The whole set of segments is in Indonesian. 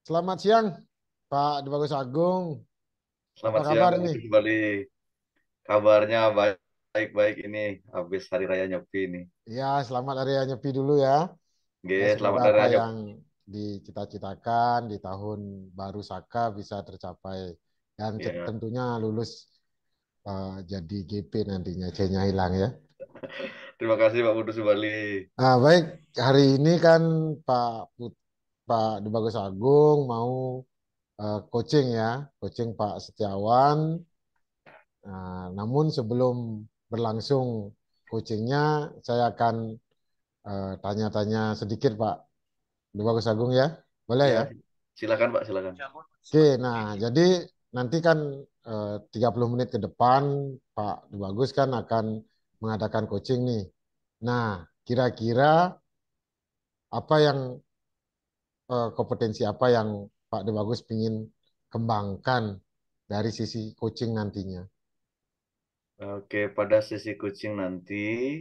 Selamat siang, Pak Dibagus Agung. Apa Selamat siang, kabar Pak ini? Putu kembali. Kabarnya baik-baik ini. Habis Hari Raya Nyepi ini. Ya, selamat hari Raya Nyepi dulu ya. Oke, Ya, semoga selamat Hari apa Raya yang dicita-citakan di tahun baru Saka bisa tercapai. Dan ya. tentunya lulus jadi GP nantinya, C-nya hilang ya. Terima kasih Pak Putu Subali. Nah, baik, hari ini kan Pak Dibagus Agung mau coaching ya, coaching Pak Setiawan. Nah, namun sebelum berlangsung coachingnya, saya akan tanya-tanya sedikit Pak Bagus Agung ya. Boleh Ya, ya? silakan Pak, silakan. Oke, nah jadi nanti kan 30 menit ke depan Pak Bagus kan akan mengadakan coaching nih. Nah, kira-kira apa yang kompetensi apa yang Pak Bagus ingin kembangkan dari sisi coaching nantinya? Oke, pada sesi coaching nanti,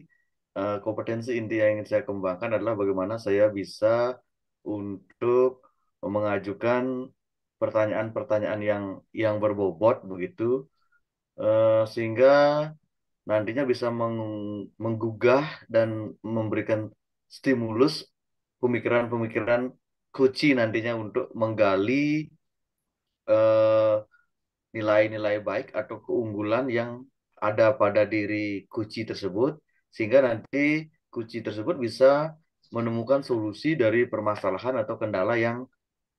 kompetensi inti yang ingin saya kembangkan adalah bagaimana saya bisa untuk mengajukan pertanyaan-pertanyaan yang berbobot begitu, sehingga nantinya bisa menggugah dan memberikan stimulus pemikiran-pemikiran Koci nantinya untuk menggali eh, nilai-nilai baik atau keunggulan yang ada pada diri Koci tersebut, sehingga nanti Koci tersebut bisa menemukan solusi dari permasalahan atau kendala yang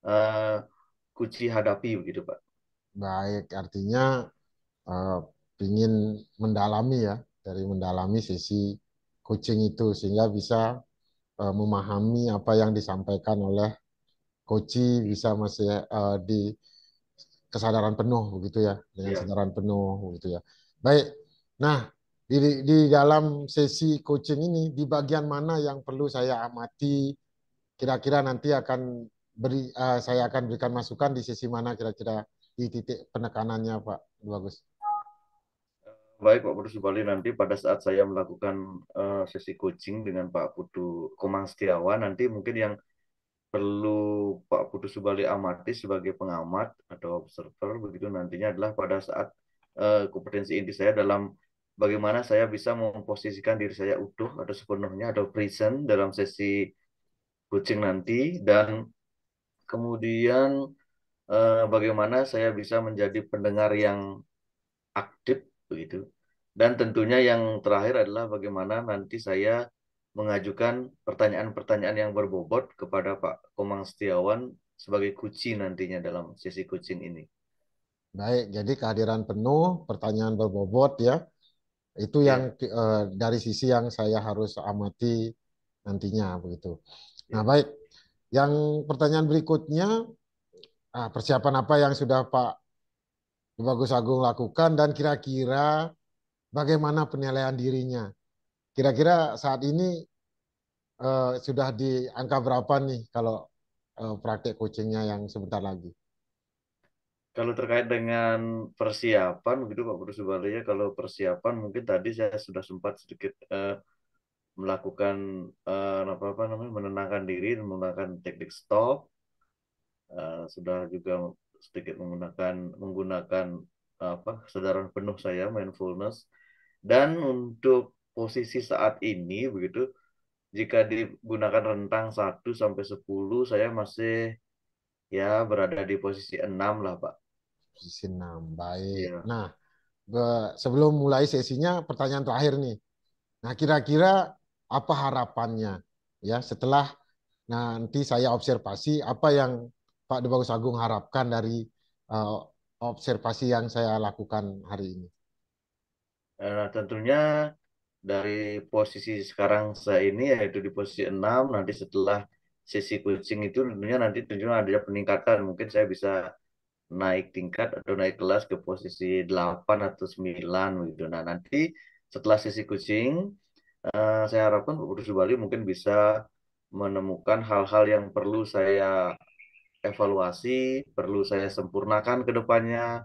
eh, Koci hadapi begitu Pak. Baik, artinya eh, ingin mendalami ya, dari mendalami sisi coaching itu sehingga bisa memahami apa yang disampaikan oleh coach bisa masih di kesadaran penuh begitu ya, dengan Ya. kesadaran penuh begitu ya. Baik. Nah, di dalam sesi coaching ini di bagian mana yang perlu saya amati kira-kira nanti akan saya akan berikan masukan di sisi mana kira-kira di titik penekanannya Pak Bagus. Baik Pak Putu Subali, nanti pada saat saya melakukan sesi coaching dengan Pak Putu Komang Setiawan, nanti mungkin yang perlu Pak Putu Subali amati sebagai pengamat atau observer begitu nantinya adalah pada saat kompetensi inti saya dalam bagaimana saya bisa memposisikan diri saya utuh atau sepenuhnya atau present dalam sesi coaching nanti, dan kemudian bagaimana saya bisa menjadi pendengar yang aktif begitu. Dan tentunya yang terakhir adalah bagaimana nanti saya mengajukan pertanyaan-pertanyaan yang berbobot kepada Pak Komang Setiawan sebagai kunci nantinya dalam sesi coaching ini. Baik, jadi kehadiran penuh, pertanyaan berbobot ya, itu yang Ya, dari sisi yang saya harus amati nantinya begitu. Nah, ya. baik. Yang pertanyaan berikutnya, persiapan apa yang sudah Pak Bagus Agung lakukan dan kira-kira bagaimana penilaian dirinya? Kira-kira saat ini sudah di angka berapa nih kalau praktek coachingnya yang sebentar lagi? Kalau terkait dengan persiapan, begitu Pak Bro Subali ya, kalau persiapan mungkin tadi saya sudah sempat sedikit melakukan apa apa namanya menenangkan diri dan menggunakan teknik stop, sudah juga sedikit menggunakan apa kesadaran penuh saya mindfulness, dan untuk posisi saat ini begitu jika digunakan rentang 1 sampai 10 saya masih ya berada di posisi 6 lah Pak. Posisi 6. Baik. Ya. Nah, sebelum mulai sesinya, pertanyaan terakhir nih. Nah, kira-kira apa harapannya ya setelah nanti saya observasi apa yang Pak Debagus Agung harapkan dari eh, observasi yang saya lakukan hari ini. Tentunya dari posisi sekarang saya ini yaitu di posisi 6, nanti setelah sesi coaching itu tentunya ada peningkatan, mungkin saya bisa naik tingkat atau naik kelas ke posisi 8 atau 9 gitu. Nah, nanti setelah sesi coaching, saya harapkan Pak Budi Subali mungkin bisa menemukan hal-hal yang perlu saya evaluasi, perlu saya sempurnakan ke depannya,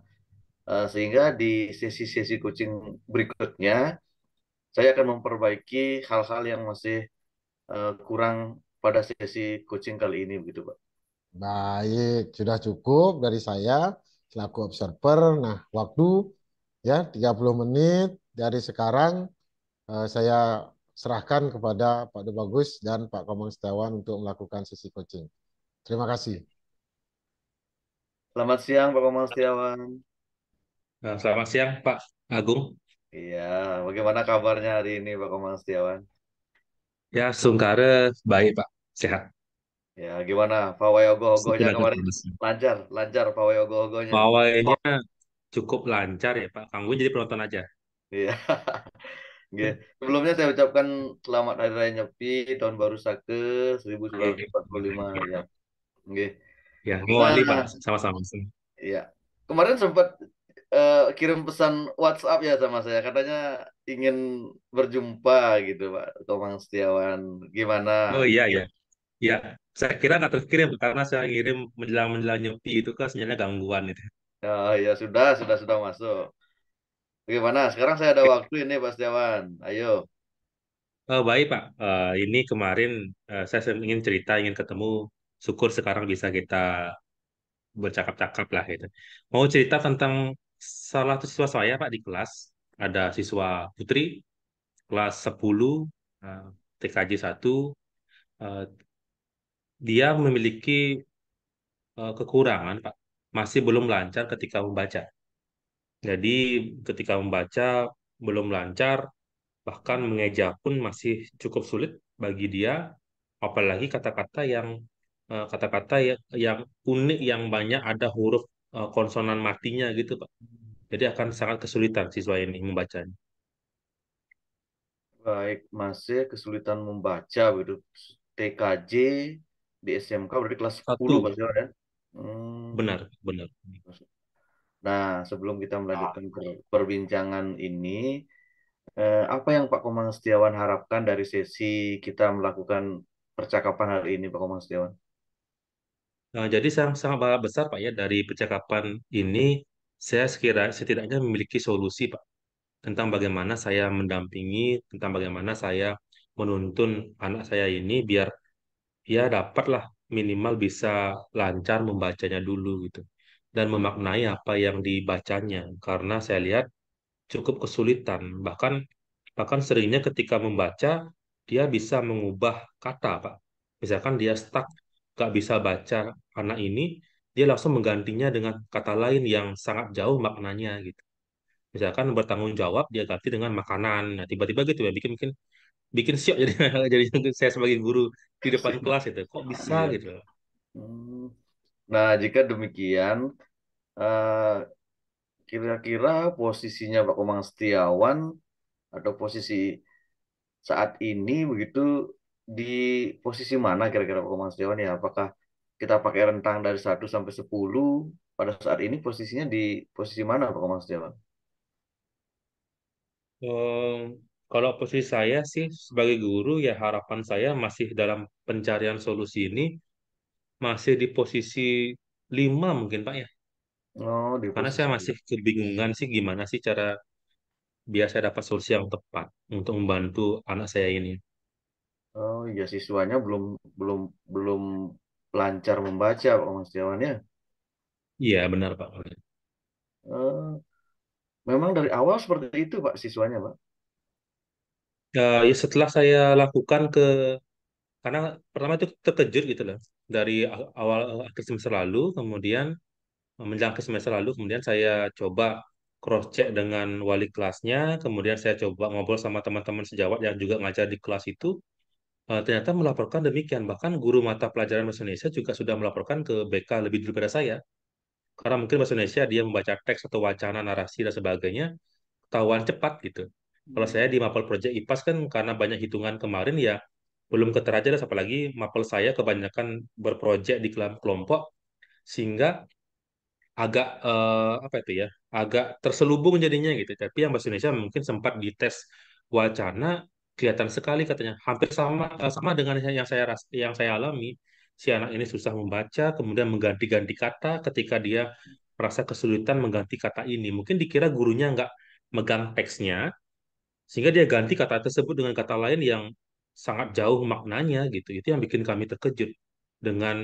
sehingga di sesi-sesi coaching berikutnya, saya akan memperbaiki hal-hal yang masih kurang pada sesi coaching kali ini, begitu Pak. Baik, sudah cukup dari saya selaku observer. Nah, waktu ya 30 menit dari sekarang saya serahkan kepada Pak Bagus dan Pak Komang Setiawan untuk melakukan sesi coaching. Terima kasih. Selamat siang Pak Komang Setiawan. Selamat siang, Pak Agung. Iya, bagaimana kabarnya hari ini Pak Komang Setiawan? Ya, Sungkare baik, Pak. Sehat. Ya, gimana pawai ogoh-ogohnya Syukur kemarin? terus. Lancar, lancar pawai ogoh-ogohnya. Pawainya cukup lancar ya, Pak. Kanggu jadi penonton aja. Iya. Nggih. Sebelumnya saya ucapkan selamat Hari Raya Nyepi tahun baru Sake Oke. 1445 ya. Nggih. Ya, mau Nah, Ali, Pak. Sama-sama. iya. Kemarin sempat kirim pesan WhatsApp ya sama saya, katanya ingin berjumpa gitu Pak Komang Setiawan. Gimana? Oh iya, ya. Ya, saya kira nggak terkirim karena saya ngirim menjelang-menjelang nyepi itu kan sinyalnya gangguan itu. Oh ya sudah masuk. Bagaimana? Sekarang saya ada waktu ini Pak Setiawan. Ayo. Oh, baik, Pak. Ini kemarin saya ingin cerita, ingin ketemu. Syukur sekarang bisa kita bercakap-cakap lah gitu. Mau cerita tentang salah satu siswa saya Pak di kelas. Ada siswa putri kelas 10 eh, TKJ 1. eh, Dia memiliki kekurangan Pak. Masih belum lancar ketika membaca. Jadi ketika membaca belum lancar, bahkan mengeja pun masih cukup sulit bagi dia, apalagi kata-kata yang unik yang banyak ada huruf konsonan matinya gitu Pak. Jadi akan sangat kesulitan siswa ini membacanya. Baik, masih kesulitan membaca gitu. TKJ di SMK berarti kelas 10 Pak Satu, Setiawan ya. Hmm. benar, benar. Nah, sebelum kita melanjutkan perbincangan ini, apa yang Pak Komang Setiawan harapkan dari sesi kita melakukan percakapan hari ini, Pak Komang Setiawan? Nah, jadi sangat sangat besar Pak ya dari percakapan ini saya setidaknya memiliki solusi Pak tentang bagaimana saya mendampingi, tentang bagaimana saya menuntun anak saya ini biar ya dapatlah minimal bisa lancar membacanya dulu gitu dan memaknai apa yang dibacanya karena saya lihat cukup kesulitan bahkan bahkan seringnya ketika membaca dia bisa mengubah kata Pak misalkan dia stuck gak bisa baca anak ini dia langsung menggantinya dengan kata lain yang sangat jauh maknanya gitu misalkan bertanggung jawab dia ganti dengan makanan nah tiba-tiba gitu ya bikin bikin bikin syok jadi jadi saya sebagai guru di depan kelas itu kok bisa Iya. gitu. Hmm. Nah, jika demikian, eh, kira-kira posisinya Pak Komang Setiawan atau posisi saat ini begitu di posisi mana kira-kira Pak Komang Setiawan ya? Apakah kita pakai rentang dari 1 sampai 10? Pada saat ini posisinya di posisi mana Pak Komang Setiawan? Em, Kalau posisi saya sih sebagai guru ya harapan saya masih dalam pencarian solusi ini masih di posisi 5 mungkin Pak ya. Oh, di Karena saya posisi. masih kebingungan sih gimana sih cara biar saya dapat solusi yang tepat untuk membantu anak saya ini. Oh iya, siswanya belum belum belum lancar membaca Pak Komang Setiawan ya. Iya benar Pak. Eh, memang dari awal seperti itu Pak siswanya Pak. Ya setelah saya lakukan karena pertama itu terkejut gitu loh dari awal akhir semester lalu kemudian menjelang ke semester lalu, kemudian saya coba cross check dengan wali kelasnya, kemudian saya coba ngobrol sama teman-teman sejawat yang juga ngajar di kelas itu, ternyata melaporkan demikian. Bahkan guru mata pelajaran bahasa Indonesia juga sudah melaporkan ke BK lebih dulu daripada saya. Karena mungkin bahasa Indonesia dia membaca teks atau wacana, narasi dan sebagainya, ketahuan cepat gitu. Kalau saya di Mapel Project IPAS kan karena banyak hitungan kemarin ya belum keterajah, apalagi Mapel saya kebanyakan berproject di kelompok, sehingga agak apa itu ya agak terselubung jadinya gitu tapi yang bahasa Indonesia mungkin sempat dites wacana kelihatan sekali katanya hampir sama dengan yang saya alami si anak ini susah membaca kemudian mengganti-ganti kata ketika dia merasa kesulitan mengganti kata ini mungkin dikira gurunya nggak megang teksnya sehingga dia ganti kata tersebut dengan kata lain yang sangat jauh maknanya gitu itu yang bikin kami terkejut dengan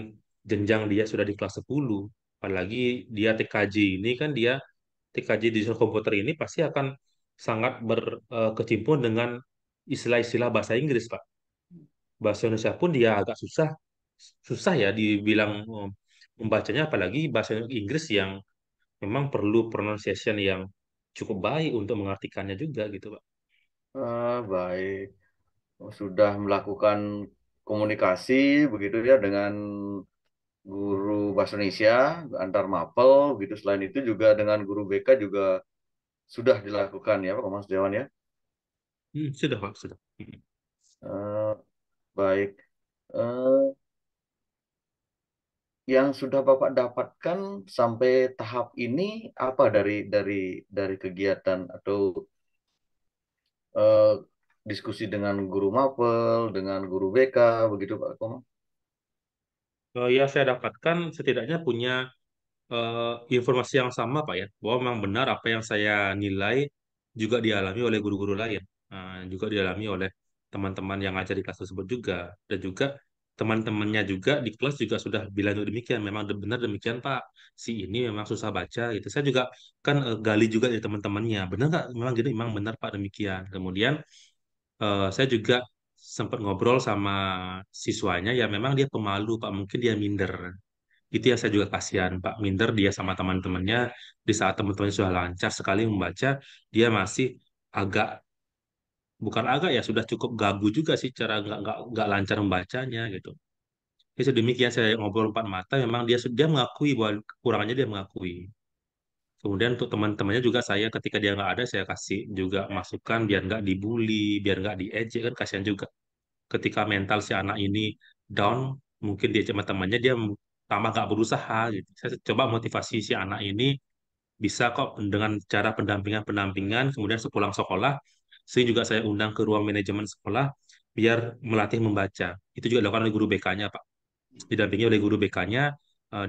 jenjang dia sudah di kelas 10. Apalagi dia TKJ ini kan dia TKJ di digital komputer ini pasti akan sangat berkecimpung dengan istilah-istilah bahasa Inggris, Pak. Bahasa Indonesia pun dia agak susah susah ya dibilang membacanya, apalagi bahasa Inggris yang memang perlu pronunciation yang cukup baik untuk mengartikannya juga gitu, Pak. Baik. Sudah melakukan komunikasi begitu ya dengan guru bahasa Indonesia antar mapel gitu. Selain itu juga dengan guru BK juga sudah dilakukan ya Pak Mas Dewan ya. Sudah, Pak, sudah. Eh, Baik. Eh, yang sudah Bapak dapatkan sampai tahap ini apa dari kegiatan atau eh, diskusi dengan guru mapel, dengan guru BK begitu Pak Komang? Ya, saya dapatkan setidaknya punya informasi yang sama, Pak ya, bahwa memang benar apa yang saya nilai juga dialami oleh guru-guru lain. Juga dialami oleh teman-teman yang ngajar di kelas tersebut juga, dan juga teman-temannya juga di kelas juga sudah bilang demikian, memang benar demikian Pak, si ini memang susah baca gitu. Saya juga kan gali juga dari teman-temannya, benar nggak memang gini, memang benar Pak demikian. Kemudian saya juga sempat ngobrol sama siswanya ya, memang dia pemalu Pak, mungkin dia minder. Itu yang saya juga kasihan, Pak. Minder dia sama teman-temannya, di saat teman-temannya sudah lancar sekali membaca, dia masih agak, bukan agak ya, sudah cukup gagu juga sih cara nggak lancar membacanya gitu. Jadi sedemikian saya ngobrol empat mata, memang dia mengakui bahwa kekurangannya, dia mengakui. Kemudian untuk teman-temannya juga saya ketika dia nggak ada, saya kasih juga masukan biar nggak dibully, biar nggak diejek, kan kasihan juga. Ketika mental si anak ini down, mungkin dia sama temannya dia tambah nggak berusaha gitu. Saya coba motivasi si anak ini bisa kok dengan cara pendampingan-pendampingan, kemudian sepulang sekolah, sering juga saya undang ke ruang manajemen sekolah biar melatih membaca. Itu juga dilakukan oleh guru BK-nya, Pak. Didampingi oleh guru BK-nya,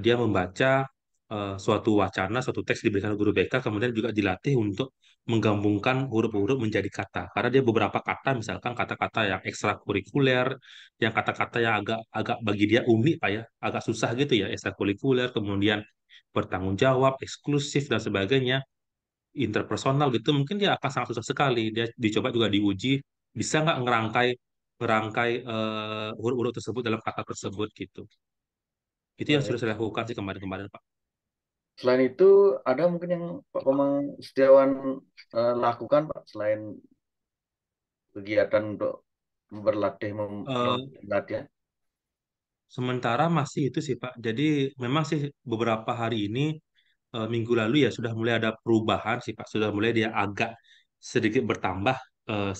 dia membaca suatu wacana, suatu teks diberikan oleh guru BK, kemudian juga dilatih untuk menggabungkan huruf-huruf menjadi kata. Karena dia beberapa kata, misalkan kata-kata yang ekstrakurikuler, yang kata-kata yang agak agak bagi dia unik, Pak ya, agak susah gitu ya, ekstrakurikuler, kemudian bertanggung jawab, eksklusif dan sebagainya, interpersonal gitu, mungkin dia akan sangat susah sekali. Dia dicoba juga diuji, bisa nggak ngerangkai ngerangkai huruf-huruf tersebut dalam kata tersebut gitu. Itu yang sudah Baik. saya lakukan sih kemarin-kemarin, Pak. Selain itu ada mungkin yang Pak Komang Setiawan lakukan Pak selain kegiatan untuk berlatih Eh, latihan. Sementara masih itu sih, Pak. Jadi memang sih beberapa hari ini, minggu lalu ya sudah mulai ada perubahan sih, Pak. Sudah mulai dia agak sedikit bertambah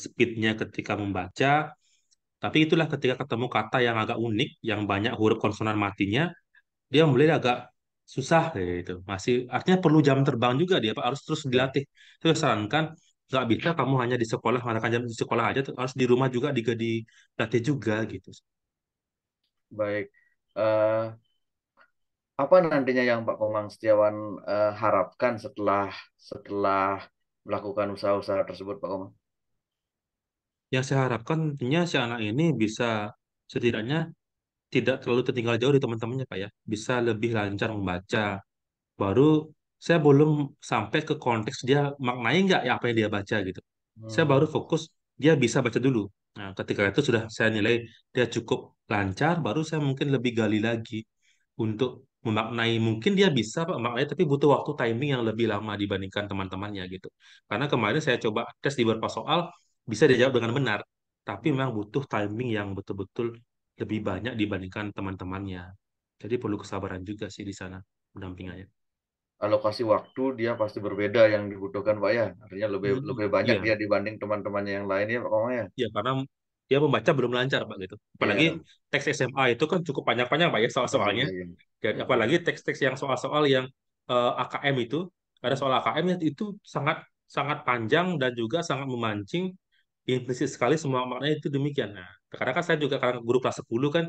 speednya ketika membaca. Tapi itulah ketika ketemu kata yang agak unik, yang banyak huruf konsonan matinya, dia mulai agak susah kayak gitu. Masih artinya perlu jam terbang juga dia, Pak. Harus terus Ya, dilatih. Terus sarankan nggak bisa kamu hanya di sekolah mengadakan jam di sekolah aja, harus di rumah juga dilatih juga gitu. baik. Eh, Apa nantinya yang Pak Komang Setiawan harapkan setelah setelah melakukan usaha-usaha tersebut, Pak Komang? Yang saya harapkan tentunya si anak ini bisa setidaknya tidak terlalu tertinggal jauh dari teman-temannya, Pak ya. Bisa lebih lancar membaca. Baru saya belum sampai ke konteks dia maknai nggak ya apa yang dia baca gitu. Saya baru Hmm, fokus dia bisa baca dulu. Nah, ketika itu sudah saya nilai dia cukup lancar, baru saya mungkin lebih gali lagi untuk memaknai. Mungkin dia bisa Pak memaknai, tapi butuh waktu timing yang lebih lama dibandingkan teman-temannya gitu. Karena kemarin saya coba tes di beberapa soal, bisa dijawab dengan benar, tapi memang butuh timing yang betul-betul lebih banyak dibandingkan teman-temannya. Jadi perlu kesabaran juga sih di sana pendampingannya. alokasi waktu dia pasti berbeda yang dibutuhkan, Pak ya. Artinya lebih lebih banyak Iya, dia dibanding teman-temannya yang lain ya, Pak Komang ya. ya karena dia membaca belum lancar Pak gitu. Apalagi Iya, teks SMA itu kan cukup panjang-panjang Pak ya soal-soalnya. iya, iya. Dan Betul. apalagi teks-teks yang soal-soal yang AKM itu, ada soal AKM itu sangat sangat panjang dan juga sangat memancing, implisit sekali semua maknanya itu demikian. Nah, terkadang kan saya juga karena guru kelas 10 kan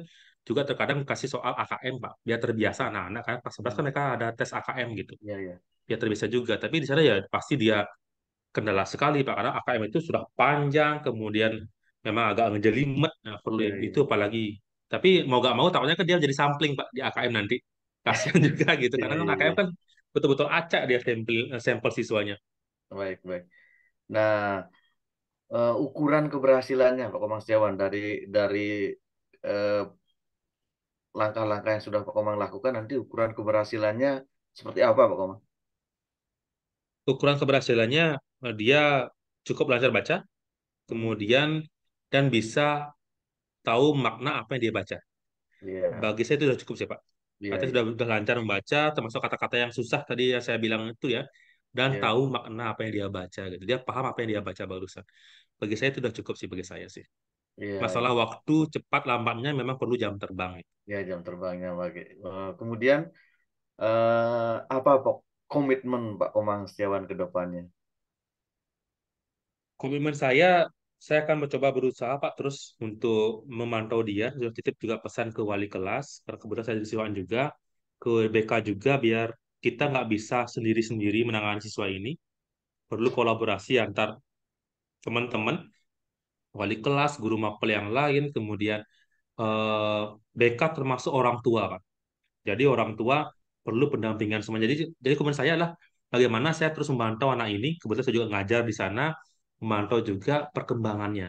juga terkadang kasih soal AKM Pak, biar terbiasa anak-anak kan kelas 11 kan Hmm, mereka ada tes AKM gitu. iya, iya. Biar terbiasa juga, tapi di sana ya pasti dia kendala sekali Pak karena AKM itu sudah panjang, kemudian memang agak ngejelimet. Nah, perlu Iya, itu iya. apalagi Tapi mau gak mau takutnya kan dia jadi sampling Pak di AKM nanti. Kasihan juga gitu. Iya, Karena kan iya, AKM iya. kan betul-betul acak dia sampel siswanya. Baik, baik. Nah, ukuran keberhasilannya Pak Komang Setiawan dari eh, langkah-langkah yang sudah Pak Komang lakukan, nanti ukuran keberhasilannya seperti apa Pak Komang? Ukuran keberhasilannya dia cukup lancar baca, Hmm, kemudian dan bisa tahu makna apa yang dia baca. iya, Bagi saya itu sudah cukup sih Pak. iya, Artinya iya, sudah lancar membaca, termasuk kata-kata yang susah tadi yang saya bilang itu ya, dan iya, tahu makna apa yang dia baca gitu. Dia paham apa yang dia baca barusan. Bagi saya itu sudah cukup sih bagi saya sih. iya, Masalah iya. waktu cepat lambatnya memang perlu jam terbang. Ya, jam terbangnya bagi. Kemudian apa Pak komitmen Pak Komang Setiawan ke depannya? Komitmen saya akan mencoba berusaha Pak terus untuk memantau dia. Sudah titip juga pesan ke wali kelas, karena kebetulan saya di siswaan juga, ke BK juga biar kita nggak bisa sendiri-sendiri menangani siswa ini. Perlu kolaborasi antar teman-teman, wali kelas, guru mapel yang lain, kemudian eh, BK termasuk orang tua Pak. Jadi orang tua perlu pendampingan semua. Jadi komitmen saya adalah bagaimana saya terus memantau anak ini. Kebetulan saya juga ngajar di sana, memantau juga perkembangannya.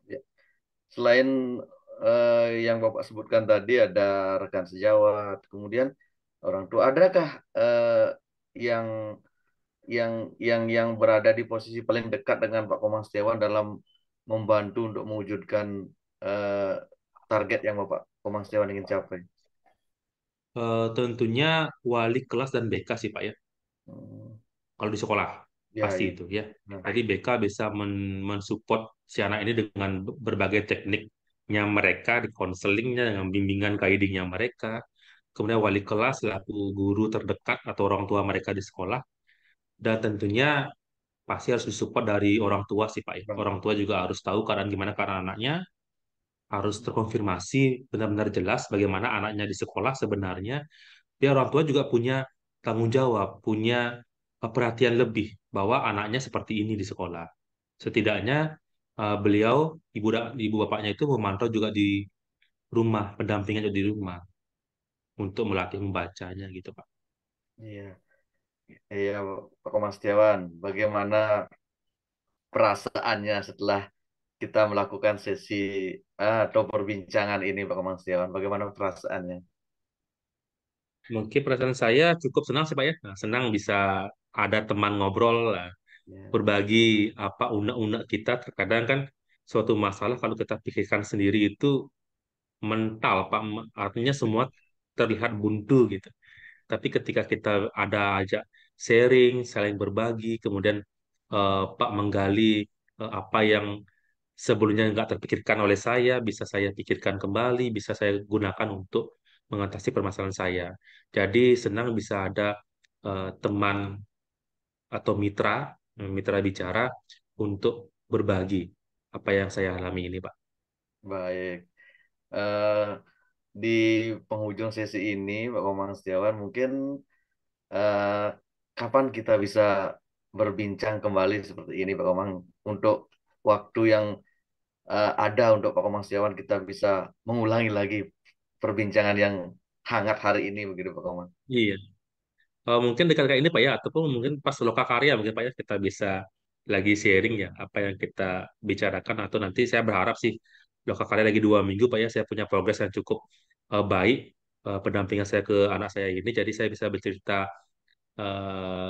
Ya. Selain yang Bapak sebutkan tadi ada rekan sejawat, kemudian orang tua, adakah yang yang berada di posisi paling dekat dengan Pak Komang Setiawan dalam membantu untuk mewujudkan eh, target yang Bapak Komang Setiawan ingin capai? Tentunya wali kelas dan BK sih Pak ya. Hmm, Kalau di sekolah ya, pasti ya. itu ya. Nah, Jadi BK bisa mensupport si anak ini dengan berbagai tekniknya mereka, di konselingnya, dengan bimbingan guidingnya mereka. Kemudian wali kelas selaku guru terdekat atau orang tua mereka di sekolah. Dan tentunya pasti harus disupport dari orang tua sih Pak ya. Bang. Orang tua juga harus tahu keadaan gimana keadaan anaknya, harus terkonfirmasi benar-benar jelas bagaimana anaknya di sekolah sebenarnya. Dia orang tua juga punya tanggung jawab, punya perhatian lebih bahwa anaknya seperti ini di sekolah. Setidaknya beliau, ibu bapaknya itu memantau juga di rumah, pendampingan juga di rumah untuk melatih membacanya gitu Pak. Iya, iya, Pak Komang Setiawan. Bagaimana perasaannya setelah kita melakukan sesi atau perbincangan ini, Pak Komang Setiawan? Bagaimana perasaannya? Mungkin perasaan saya cukup senang sih Pak ya. Nah, senang bisa ada teman ngobrol lah, Ya, berbagi apa unek-unek kita. Terkadang kan suatu masalah kalau kita pikirkan sendiri itu mental Pak, artinya semua terlihat buntu gitu. Tapi ketika kita ada ajak sharing, saling berbagi, kemudian Pak menggali apa yang sebelumnya nggak terpikirkan oleh saya, bisa saya pikirkan kembali, bisa saya gunakan untuk mengatasi permasalahan saya. Jadi senang bisa ada teman atau mitra bicara untuk berbagi apa yang saya alami ini, Pak. baik. Eh, di penghujung sesi ini, Pak Komang Setiawan, mungkin eh, kapan kita bisa berbincang kembali seperti ini, Pak Komang, untuk waktu yang ada untuk Pak Komang Setiawan kita bisa mengulangi lagi perbincangan yang hangat hari ini, begitu Pak Komang. Iya. Mungkin dekat-dekat ini Pak ya, ataupun mungkin pas lokakarya mungkin Pak ya kita bisa lagi sharing ya apa yang kita bicarakan atau nanti saya berharap sih lokakarya lagi 2 minggu Pak ya saya punya progres yang cukup baik pendampingan saya ke anak saya ini jadi saya bisa bercerita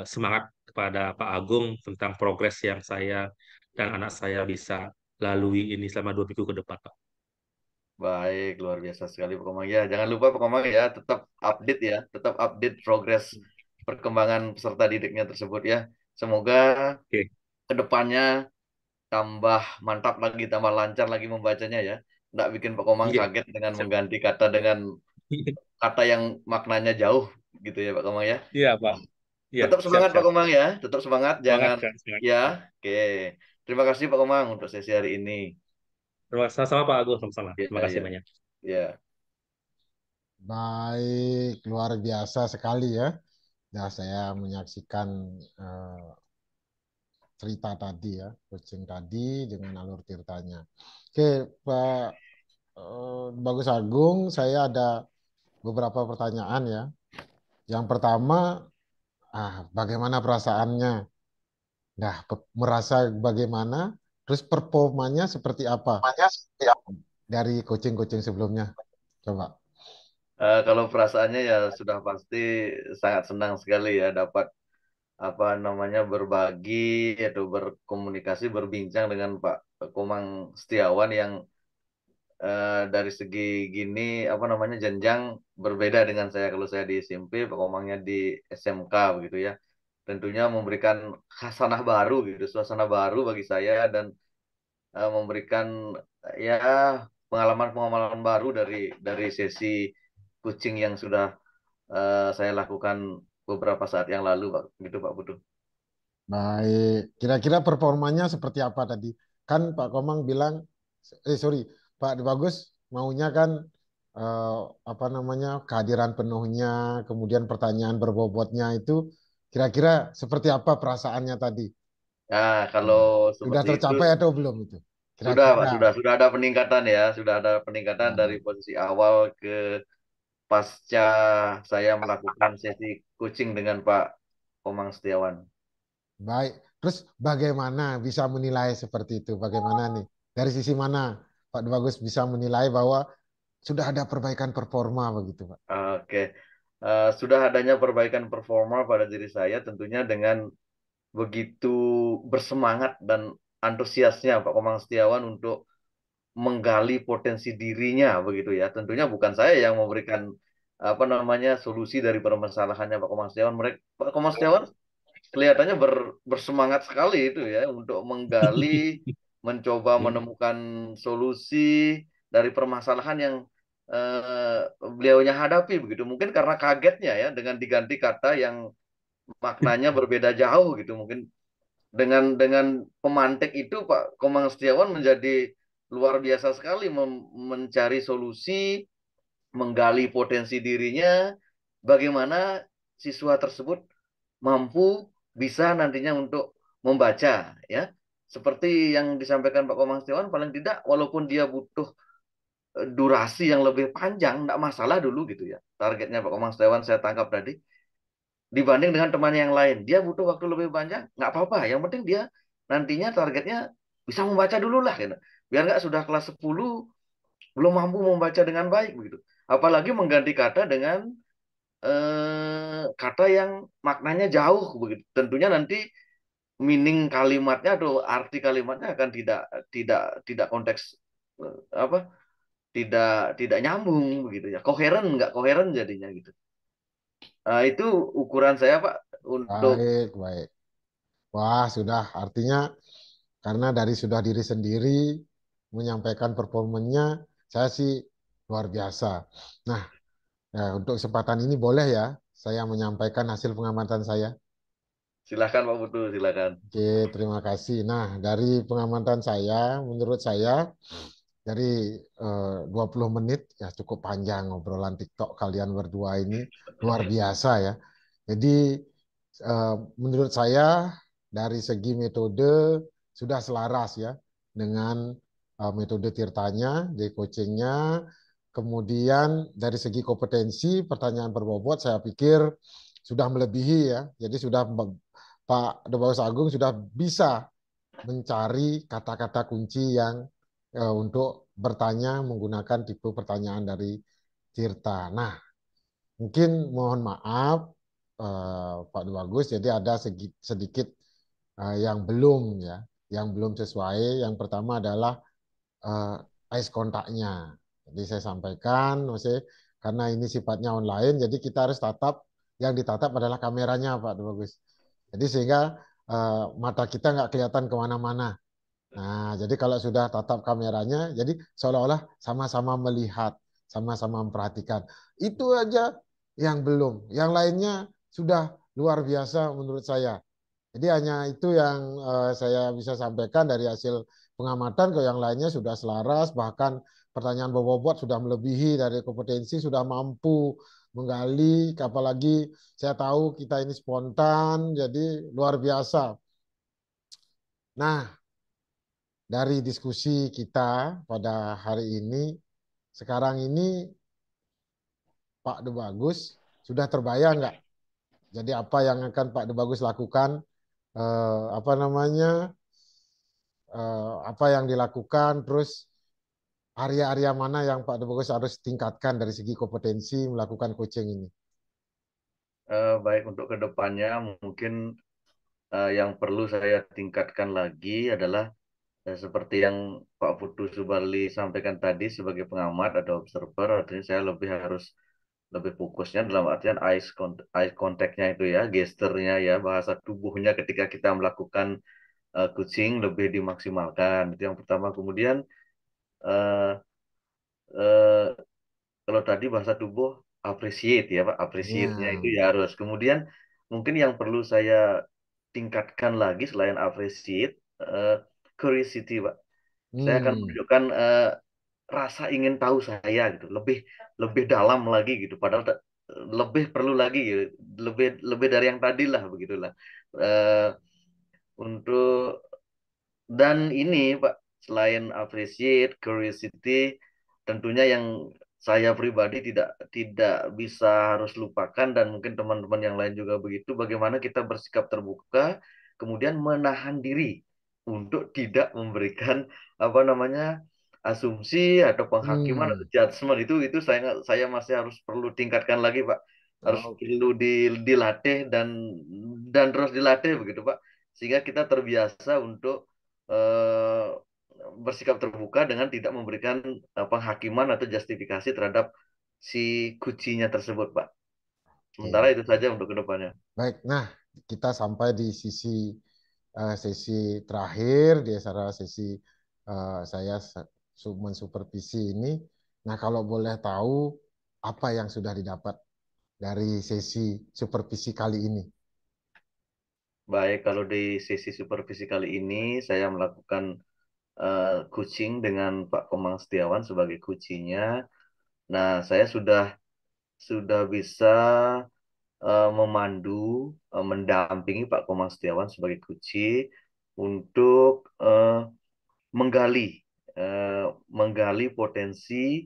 semangat kepada Pak Agung tentang progres yang saya dan anak saya bisa lalui ini selama 2 minggu ke depan Pak. Baik, luar biasa sekali Pak Komang. Ya, jangan lupa Pak Komang ya, tetap update ya, tetap update progres perkembangan peserta didiknya tersebut ya. Semoga Oke, ke depannya tambah mantap lagi, tambah lancar lagi membacanya ya. Nggak bikin Pak Komang iya. kaget dengan Siap. mengganti kata dengan kata yang maknanya jauh gitu ya Pak Komang ya. Iya Pak. Iya, Tetap siap semangat Pak siap. Komang ya, tetap semangat, Semangat jangan Kak, semangat. ya. Oke, terima kasih Pak Komang untuk sesi hari ini. Terima kasih sama Pak Agung sama-sama. Terima Ya, kasih ya, banyak. ya. Baik, luar biasa sekali ya. Ya, saya menyaksikan eh, cerita tadi ya, kucing tadi dengan alur ceritanya. Oke, Pak Bagus Agung, saya ada beberapa pertanyaan ya. Yang pertama, bagaimana perasaannya? Nah, merasa bagaimana? Terus performanya seperti apa dari coaching-coaching sebelumnya? Coba. Kalau perasaannya ya sudah pasti sangat senang sekali ya dapat apa namanya berbagi atau berkomunikasi berbincang dengan Pak Komang Setiawan yang dari segi gini apa namanya jenjang berbeda dengan saya. Kalau saya di SMP, Pak Komangnya di SMK begitu ya. Tentunya memberikan khasanah baru gitu, suasana baru bagi saya dan memberikan ya pengalaman-pengalaman baru dari sesi coaching yang sudah saya lakukan beberapa saat yang lalu, Pak. Gitu, Pak Putu. Baik, kira-kira performanya seperti apa tadi? Kan Pak Komang bilang, sorry, Pak Bagus maunya kan eh, apa namanya kehadiran penuhnya, kemudian pertanyaan berbobotnya itu kira-kira seperti apa perasaannya tadi? Nah, kalau Hmm. Sudah seperti itu tercapai atau belum itu? sudah, Kira-kira. Pak, sudah ada peningkatan ya, sudah ada peningkatan dari Nah, posisi awal ke pasca saya melakukan sesi coaching dengan Pak Komang Setiawan. baik. Terus bagaimana bisa menilai seperti itu? Bagaimana nih? Dari sisi mana Pak Bagus bisa menilai bahwa sudah ada perbaikan performa begitu, Pak? Oke. Sudah adanya perbaikan performa pada diri saya tentunya dengan begitu bersemangat dan antusiasnya Pak Komang Setiawan untuk menggali potensi dirinya begitu ya. Tentunya bukan saya yang memberikan apa namanya solusi dari permasalahannya Pak Komang Setiawan. Pak Komang Setiawan kelihatannya bersemangat sekali itu ya untuk menggali, mencoba menemukan solusi dari permasalahan yang beliaunya hadapi begitu. Mungkin karena kagetnya ya dengan diganti kata yang maknanya berbeda jauh gitu. Mungkin dengan pemantik itu Pak Komang Setiawan menjadi luar biasa sekali mencari solusi, menggali potensi dirinya, bagaimana siswa tersebut mampu bisa nantinya untuk membaca ya. Seperti yang disampaikan Pak Komang Setiawan, paling tidak walaupun dia butuh durasi yang lebih panjang, tidak masalah dulu gitu ya. Targetnya Pak Komang Setiawan saya tangkap tadi, dibanding dengan teman yang lain. Dia butuh waktu lebih panjang, nggak apa-apa. Yang penting dia nantinya targetnya bisa membaca dulu lah gitu. Biar nggak sudah kelas 10 belum mampu membaca dengan baik begitu. Apalagi mengganti kata dengan kata yang maknanya jauh begitu. Tentunya nanti meaning kalimatnya atau arti kalimatnya akan tidak tidak tidak konteks apa tidak tidak nyambung begitu ya. Koheren nggak koheren jadinya gitu. Nah, itu ukuran saya Pak untuk Baik, baik. Wah, sudah. Artinya karena dari sudah diri sendiri menyampaikan performanya, saya sih luar biasa. Nah, untuk kesempatan ini boleh ya saya menyampaikan hasil pengamatan saya. silakan Pak Putu silakan. Oke, terima kasih. Nah, dari pengamatan saya, menurut saya dari 20 menit ya cukup panjang ngobrolan TikTok kalian berdua ini luar biasa ya. Jadi eh, menurut saya dari segi metode sudah selaras ya dengan metode Tirtanya, dari coachingnya. Kemudian dari segi kompetensi pertanyaan berbobot saya pikir sudah melebihi ya. Jadi sudah Pak Debaus Agung sudah bisa mencari kata-kata kunci yang untuk bertanya menggunakan tipe pertanyaan dari Tirta. Nah, mungkin mohon maaf Pak Bagus, jadi ada sedikit yang belum ya, yang belum sesuai. Yang pertama adalah eye kontaknya. Jadi saya sampaikan, maksudnya karena ini sifatnya online, jadi kita harus tatap, yang ditatap adalah kameranya Pak Bagus. Jadi sehingga mata kita nggak kelihatan kemana-mana. Nah, jadi kalau sudah tatap kameranya, jadi seolah-olah sama-sama melihat, sama-sama memperhatikan. Itu aja yang belum. Yang lainnya sudah luar biasa menurut saya. Jadi hanya itu yang saya bisa sampaikan dari hasil pengamatan. Kalau yang lainnya sudah selaras, bahkan pertanyaan bobot sudah melebihi dari kompetensi, sudah mampu menggali. Apalagi saya tahu kita ini spontan, jadi luar biasa. Nah, dari diskusi kita pada hari ini, sekarang ini Pak De Bagus sudah terbayang nggak? Jadi apa yang akan Pak De Bagus lakukan? Apa namanya? Apa yang dilakukan? Terus area-area mana yang Pak De Bagus harus tingkatkan dari segi kompetensi melakukan coaching ini? Baik untuk kedepannya mungkin yang perlu saya tingkatkan lagi adalah seperti yang Pak Putu Subali sampaikan tadi sebagai pengamat atau observer, artinya saya lebih fokusnya dalam artian eye contact-nya itu ya, gesturnya ya, bahasa tubuhnya ketika kita melakukan coaching lebih dimaksimalkan. Itu yang pertama. Kemudian eh, eh, kalau tadi bahasa tubuh appreciate ya Pak, appreciate-nya itu Ya. ya harus. Kemudian mungkin yang perlu saya tingkatkan lagi selain appreciate, eh, curiosity Pak. Saya akan Hmm. menunjukkan rasa ingin tahu saya gitu, lebih lebih dalam lagi gitu. Padahal lebih perlu lagi gitu, lebih lebih dari yang tadi lah begitulah. Eh, untuk dan ini Pak, selain appreciate, curiosity, tentunya yang saya pribadi tidak tidak bisa harus lupakan dan mungkin teman-teman yang lain juga begitu, bagaimana kita bersikap terbuka, kemudian menahan diri untuk tidak memberikan apa namanya asumsi atau penghakiman atau Hmm. judgement itu saya masih harus perlu tingkatkan lagi Pak, harus Oh, perlu dilatih dan terus dilatih begitu Pak, sehingga kita terbiasa untuk eh, bersikap terbuka dengan tidak memberikan penghakiman atau justifikasi terhadap si kucinya tersebut, Pak. Sementara oke. itu saja untuk kedepannya. Baik, nah kita sampai di sesi terakhir di acara sesi saya mensupervisi ini. Nah, kalau boleh tahu apa yang sudah didapat dari sesi supervisi kali ini? Baik, kalau di sesi supervisi kali ini saya melakukan coaching dengan Pak Komang Setiawan sebagai kucinya. Nah, saya sudah bisa memandu, mendampingi Pak Komang Setiawan sebagai kuci untuk menggali eh, menggali potensi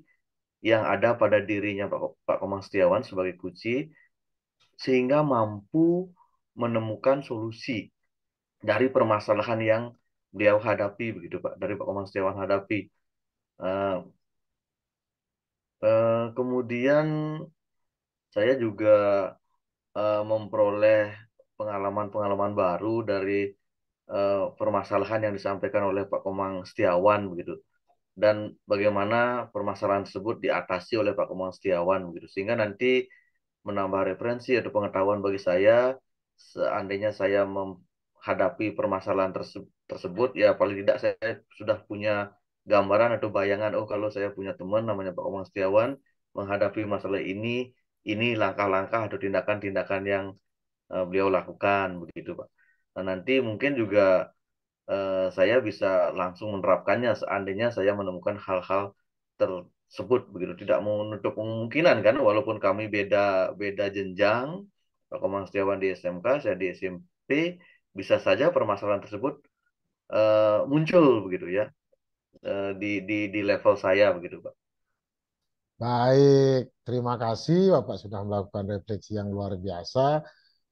yang ada pada dirinya Pak Komang Setiawan sebagai Kuci sehingga mampu menemukan solusi dari permasalahan yang beliau hadapi begitu Pak, dari Pak Komang Setiawan hadapi. Eh, kemudian saya juga memperoleh pengalaman-pengalaman baru dari permasalahan yang disampaikan oleh Pak Komang Setiawan begitu, dan bagaimana permasalahan tersebut diatasi oleh Pak Komang Setiawan begitu, sehingga nanti menambah referensi atau pengetahuan bagi saya seandainya saya menghadapi permasalahan tersebut, ya paling tidak saya sudah punya gambaran atau bayangan, oh kalau saya punya teman namanya Pak Komang Setiawan menghadapi masalah ini langkah-langkah atau tindakan-tindakan yang beliau lakukan begitu Pak. Nah, nanti mungkin juga saya bisa langsung menerapkannya seandainya saya menemukan hal-hal tersebut begitu, tidak menutup kemungkinan kan, walaupun kami beda beda jenjang, Pak Komang Setiawan di SMK, saya di SMP, bisa saja permasalahan tersebut muncul begitu ya, di level saya begitu Pak. Baik, terima kasih Bapak sudah melakukan refleksi yang luar biasa.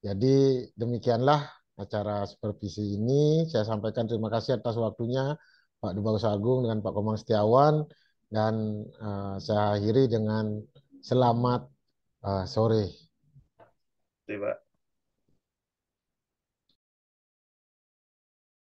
Jadi demikianlah acara supervisi ini. Saya sampaikan terima kasih atas waktunya Pak Dubagus Agung dengan Pak Komang Setiawan dan saya akhiri dengan selamat sore. Terima